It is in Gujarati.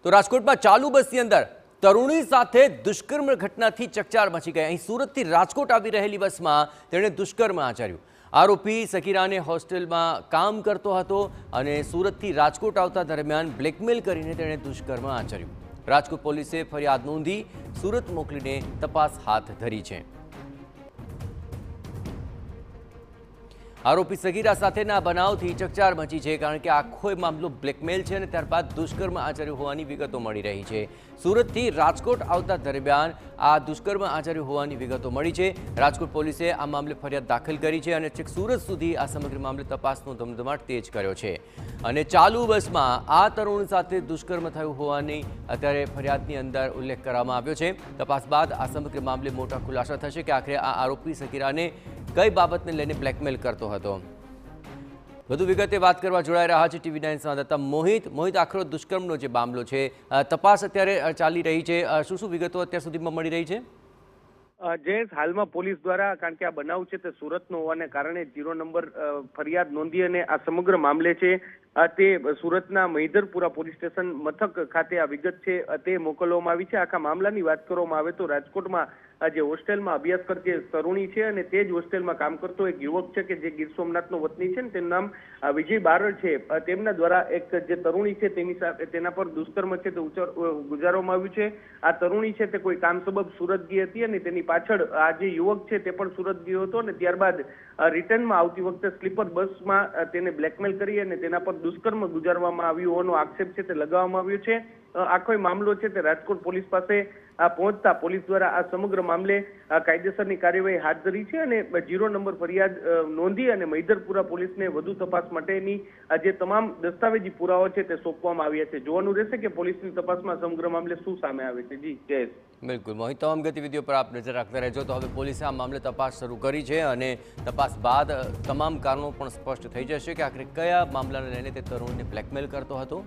તો રાજકોટમાં ચાલુ બસની અંદર તરુણી સાથે દુષ્કર્મ ઘટનાથી ચકચાર મચી ગઈ। અહીં સુરતથી રાજકોટ આવી રહેલી બસમાં તેણે દુષ્કર્મ આચર્યું। આરોપી સકીરાને હોસ્ટેલમાં કામ કરતો હતો અને સુરતથી રાજકોટ આવતા દરમિયાન બ્લેકમેલ કરીને તેણે દુષ્કર્મ આચર્યું। રાજકોટ પોલીસે ફરિયાદ નોંધી સુરત મોકલીને તપાસ હાથ ધરી છે। આરોપી સગીરા સાથેના બનાવથી ચકચાર મચી છે, કારણ કે આખો મામલો બ્લેકમેલ છે અને ત્યારબાદ દુષ્કર્મ આચર્યું હોવાની વિગતો મળી રહી છે। સુરતથી રાજકોટ આવતા દરમિયાન આ દુષ્કર્મ આચર્યું હોવાની વિગતો મળી છે। રાજકોટ પોલીસે આ મામલે ફરિયાદ દાખલ કરી છે અને છેક સુરત સુધી આ સમગ્ર મામલે તપાસનો ધમધમાટ તેજ કર્યો છે અને ચાલુ બસમાં આ તરુણ સાથે દુષ્કર્મ થયું હોવાની અત્યારે ફરિયાદની અંદર ઉલ્લેખ કરવામાં આવ્યો છે। તપાસ બાદ આ સમગ્ર મામલે મોટા ખુલાસા થશે કે આખરે આ આરોપી સગીરાને કઈ બાબતને લઈને બ્લેકમેલ કરતો હતો। વધુ વિગતે વાત કરવા જોડાઈ રહ્યા છે TV9 સંવાદદાતા મોહિત, આખરો દુષ્કર્મનો જે મામલો છે, તપાસ અત્યારે ચાલી રહી છે, શું શું વિગતો અત્યાર સુધીમાં મળી રહી છે? જયેશ, હાલમાં પોલીસ દ્વારા, કારણ કે આ બનાવ છે તે સુરતનો હોવાને કારણે 0 નંબર ફરિયાદ નોંધી અને આ સમગ્ર મામલે છે તે સુરતના મહિધરપુરા પોલીસ સ્ટેશન મથક ખાતે આ વિગત છે તે મોકલવામાં આવી છે। આખા મામલાની વાત કરવામાં આવે તો રાજકોટમાં જે હોસ્ટેલમાં અભ્યાસ કરતી તરુણી છે અને તે જ હોસ્ટેલમાં કામ કરતો એક યુવક છે કે જે ગીર સોમનાથનો વતની છે ને તેનું નામ વિજય બારડ છે। તેમના દ્વારા એક જે તરુણી છે તેની સાથે તેના પર દુષ્કર્મ છે તે ગુજારવામાં આવ્યું છે। આ તરુણી છે તે કોઈ કામ સબબ સુરત ગઈ હતી અને તેની પાછળ આ જે યુવક છે તે પણ સુરત ગયો હતો અને ત્યારબાદ રિટર્નમાં આવતી વખતે સ્લીપર બસમાં તેને બ્લેકમેલ કરી અને તેના પર દુષ્કર્મ ગુજારવામાં આવ્યું હોવાનો આક્ષેપ છે તે લગાવવામાં આવ્યો છે। આખો મામલો છે તે રાજકોટ પોલીસ પાસે પહોંચતા પોલીસ દ્વારા આ સમગ્ર મામલે કાયદેસરની કાર્યવાહી હાથ ધરી છે અને 0 નંબર ફરિયાદ નોંધી અને મહિધરપુરા પોલીસને વધુ તપાસ માટેની જે તમામ દસ્તાવેજી પુરાવા છે તે સોંપવામાં આવ્યા છે। જોવાનું રહેશે કે પોલીસની તપાસમાં સમગ્ર મામલે શું સામે આવે છે। જી જયેશ। બિલકુલ મોહિત, તમામ ગતિવિધિઓ પર આપ નજર રાખતા રહેજો। તો હવે પોલીસે આ મામલે તપાસ શરૂ કરી છે અને તપાસ બાદ તમામ કારણો પણ સ્પષ્ટ થઈ જશે કે આખરે કયા મામલાને લઈને તે તરુણને બ્લેકમેલ કરતો હતો।